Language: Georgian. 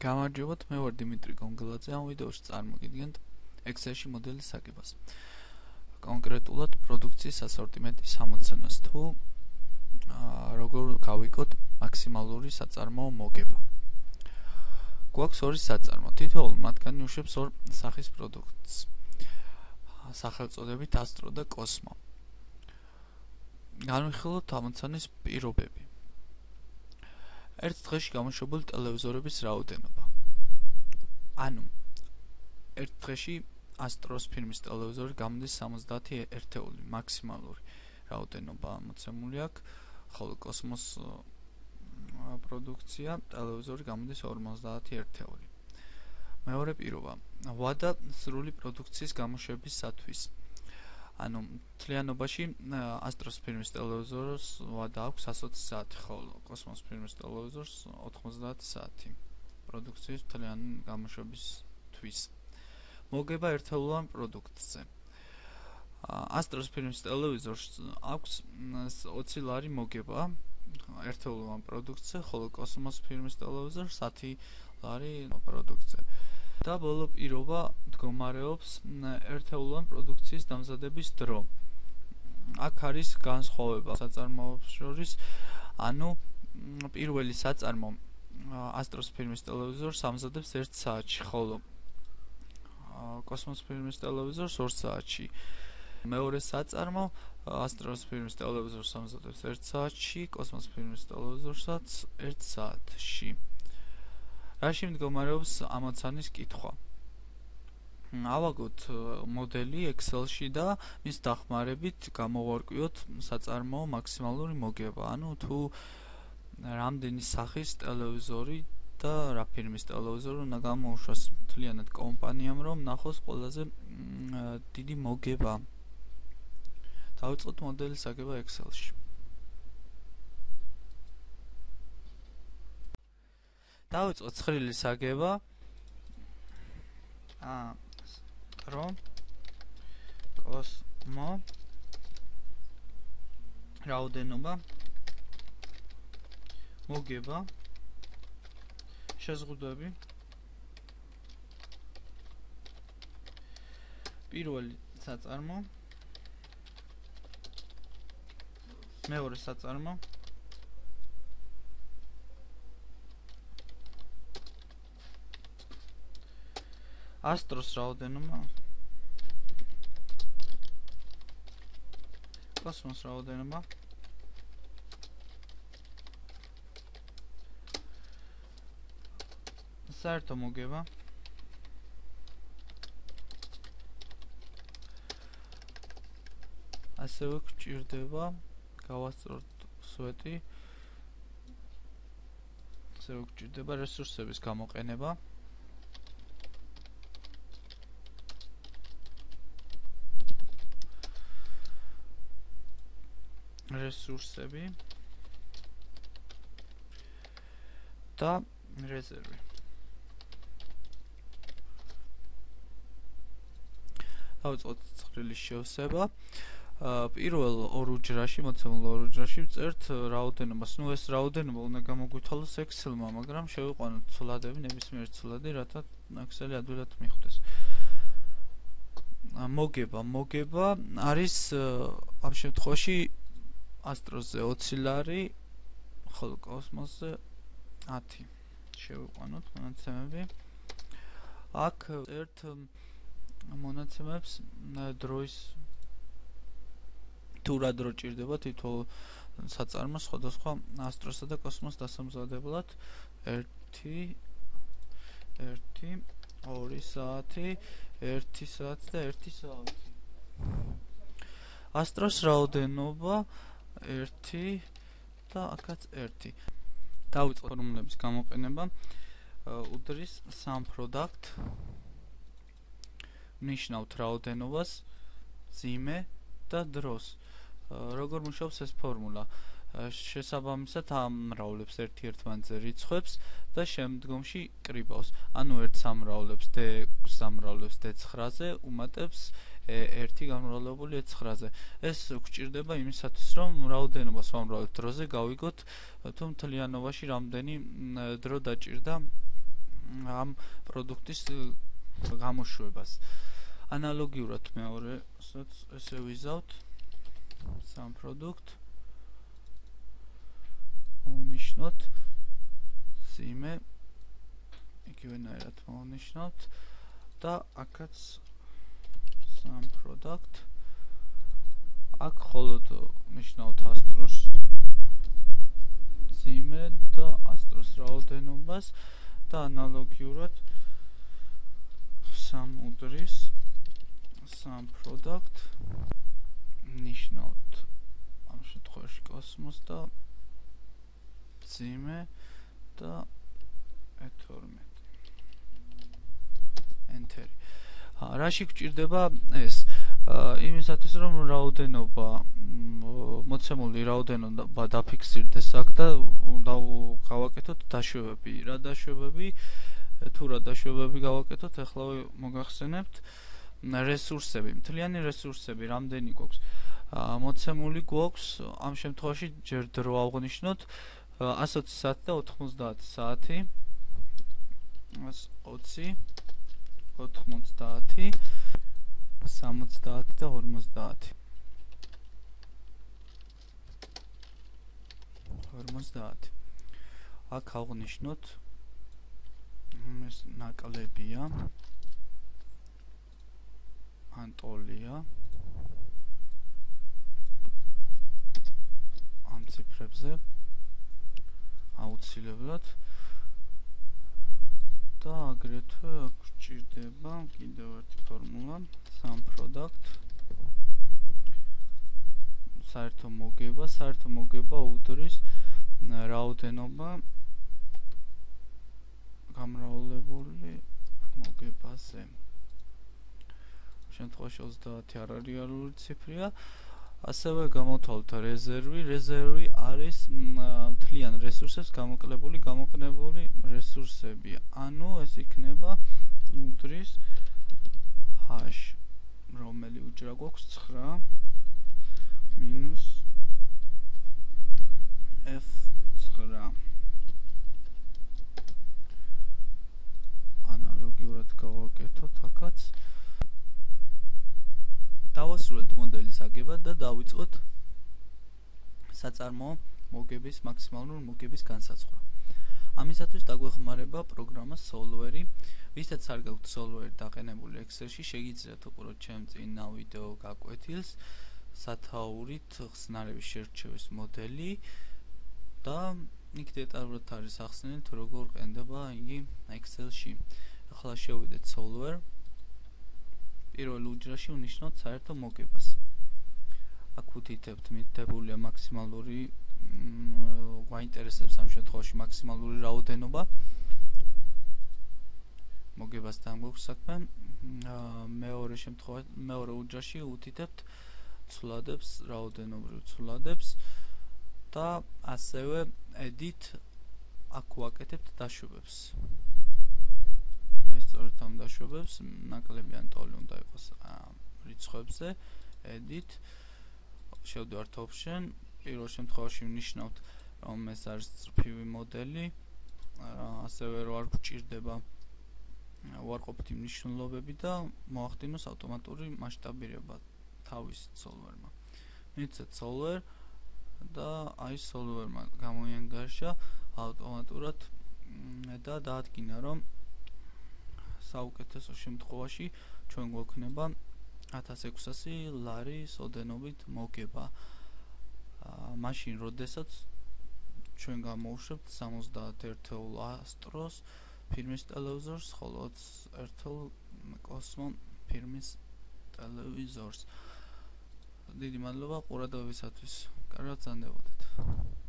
გამარჯობათ, მე ვარ დიმიტრი გონგელაძე. ამ ვიდეოში წარმოგიდგენთ Excel-ში მოდელის აგებას. კონკრეტულად პროდუქციის ასორტიმენტის ამოცანას თუ როგორ გავიგოთ მაქსიმალური საწარმოო მოგება. გვაქვს ორი საწარმო, თითოეული მათგანი უშვებს ორ სახის პროდუქტს. სახელწოდებით ასტრო და კოსმო. განვიხილოთ ამოცანის პირობები. ერთ დღეში გამოშვებული ტელევიზორების რაოდენობა. ანუ ერთ დღეში ასტროს ფირმის ტელევიზორი გამოდის 70 ერთეული მაქსიმალური რაოდენობა ამოცემული აქვს, ხოლო კოსმოს პროდუქცია ტელევიზორი გამოდის 50 ერთეული. მეორე პირობა. ვადა სრული პროდუქციის გამოშვებისათვის. ანუ მთლიანობაში ასტროს ფირმის ტელევიზორს ვადა აქვს 120 საათი, ხოლო კოსმოს ფირმის ტელევიზორს 90 საათი პროდუქციის მთლიანი გამოშვებისთვის. მოგება ერთეულოვან პროდუქტზე. ასტროს ფირმის ტელევიზორს აქვს 20 ლარი მოგება ერთეულოვან პროდუქტზე, ხოლო კოსმოს ფირმის ტელევიზორს 10 ლარი პროდუქტზე. და ბოლო პირობა მდგომარეობს ერთეულოვან პროდუქციის დამზადების დრო. აქ არის განსხვავება საწარმოებს შორის, ანუ პირველი საწარმო ასტროს ფირმის ტელევიზორს ამზადებს 1 საათში, ხოლო კოსმოს ფირმის ტელევიზორს 2 საათში. მეორე საწარმო ასტროს ფირმის ტელევიზორს ამზადებს 1 საათში, კოსმოს ფირმის ტელევიზორსაც 1 საათში. რაში მდგომარეობს ამოცანის კითხვა? ავაგოთ მოდელი Excel-ში და მის დახმარებით გამოვარკვიოთ საწარმოო მაქსიმალური მოგება, ანუ თუ რამდენი სახის ტელევიზორი და რა ფირმის ტელევიზორი უნდა გამოუშვას მთლიანად კომპანიამ, რომ ნახოს ყველაზე დიდი მოგება. დავიწყოთ მოდელის აგება Excel-ში. დავიწყოთ ცხრილის აგება. ასტრო კოსმო რაოდენობა მოგება შეზღუდვები. პირველი საწარმო, მეორე საწარმო, ასტროს რაოდენობა, კოსმოს რაოდენობა, საერთო მოგება, ასევე გვჭირდება გავასწოროთ სვეტი, ასევე გვჭირდება რესურსების გამოყენება. რესურსები და რეზერვი. დავიწყოთ ცხრილის შევსება. პირველ ორ უჯრაში, მოცემულ ორ უჯრაში ვწერთ რაოდენობას. ნუ ეს რაოდენობა უნდა გამოგვითვალოს Excel-მა, მაგრამ შევიყვანოთ ცვლადები, ნებისმიერ ცვლადი, რათა Excel-ი ადვილად მიხვდეს. მოგება არის ამ შემთხვევაში ასტროზე 20 ლარი, ხოლო კოსმოსზე 10. შევიყვანოთ მონაცემები. აქ ერთ მონაცემებს დროის თუ რა დრო ჭირდება თითოეულ საწარმოს სხვადასხვა ასტროსა და კოსმოს დასამზადებლად. 1 2 საათი, 1 საათი და 1 საათი. ასტროს რაოდენობა 1 და აქაც 1. დავიწყოთ ფორმულების გამოყენება. უდრის sum product, ნიშნავთ რაოდენობას, მძიმე და დროს. როგორ მუშაობს ეს ფორმულა? შესაბამისად ამრავლებს ერთ-ერთმანეთზე რიცხვებს და შემდგომში კრიბავს. ანუ 1 სამრავლებს D6 სამრავლებს D9-ზე უმატებს 1 გამრავლებული D9-ზე. ეს გვჭირდება იმისათვის, რომ რაოდენობას ვამრავლებთ დროზე გავიგოთ, თუ მთლიანობაში რამდენი დრო დაჭირდა ამ პროდუქტის გამოშვებას. ანალოგიურად მეორესაც ესე ვიზავთ სამ პროდუქტ მოვნიშნოთ წიმე იგივენაირად მოვნიშნოთ და აქაც სამ პროდუქტ აქ მხოლოდ ნიშნავთ ასტროს წიმე და ასტროს რაოდენობას და ანალოგიურად სამ უდრის სამ პროდუქტ ნიშნავთ ამ შემთხვევაში კოსმოს და წიმე და E12 ენტერი. რაში გვჭირდება ეს? იმისათვის რომ რაოდენობა მოცემული რაოდენობა დაფიქსირდეს აქ და გავაკეთოთ დაშვებები. რა დაშვებები? თუ რა დაშვებები გავაკეთოთ, ახლა მოგახსენებთ რესურსები, მთლიანი რესურსები, რამდენი გვაქვს? მოცემული გვაქვს ამ შემთხვევაში ჯერ დრო ავღნიშნოთ 120 საათი და 90 საათი. 120, 90, 70 და 50. 50. აქ ავღნიშნოთ ეს ნაკლებია ანტოლია ამ ციფრებზე აუცილებლად და აგრეთვე გვჭირდება კიდევ ერთი ფორმულა სამ პროდუქტ საერთო მოგება უდრის რაოდენობა გამრავლებული მოგებაზე. შემთხვევაში 30 არ არის რეალური ციფრია. ასევე გამოვთვალოთ რეზერვი არის მთლიან რესურსებს გამოყენებული რესურსები. ანუ ეს იქნება უდრის h რომელი უჯრა გვაქვს 9 მინუს f9 ანალოგიურად გავაკეთოთ აქაც დავასრულეთ მოდელის აგება და დავიწყოთ საწარმოო მოგების მაქსიმალური მოგების განსაზღვრა. ამისათვის დაგვეხმარება პროგრამა Solver-ი. ვისაც არ გაქვთ Solver-ი დაყენებული Excel-ში, შეგიძლიათ უყუროთ ჩემ წინა ვიდეო გაკვეთილს სათაურით ხსნარების შერჩევის მოდელი და იქ დეტალურად არის ახსნილი თუ როგორ ყენდება იგი Excel-ში. ახლა შევიდეთ Solver. პირველ უჯრაში ვნიშნოთ საერთო მოგებას. აქ ვუთითებთ მითებულია მაქსიმალური გვაინტერესებს ამ შემთხვევაში მაქსიმალური რაოდენობა. მოგებასთან გვაქვს საქმე. მეორე უჯრაში ვუთითებთ ცვლადებს, რაოდენობრივ ცვლადებს და ასევე edit აქ ვაკეთებთ დაშვებებს. აი სწორედ ამ დაშვებებს ნაკლები ანტოლი უნდა იყოს რიცხვებზე edit შევდივართ option პირველ შემთხვევაში ვნიშნავთ რომ ეს არის წრფივი მოდელი ასევე რო არ გვჭირდება უარყოფითი მნიშვნელობები და მოახდინოს ავტომატური მასშტაბირება თავის solver-მა. მივცეთ solver და აი solver-მა გამოიანგარიშა ავტომატურად და დაადგინა რომ საუკეთესო შემთხვევაში ჩვენ გვექნება 1600 ლარის ოდენობით მოგება. მაშინ როდესაც ჩვენ გამოვუშვებთ 70 ერთეულ ასტროს ფირმის ტელევიზორს, ხოლო 20 ერთეულ კოსმო ფირმის ტელევიზორს. დიდი მადლობა ყურადღებისათვის. კარგად გრძანდებოდეთ.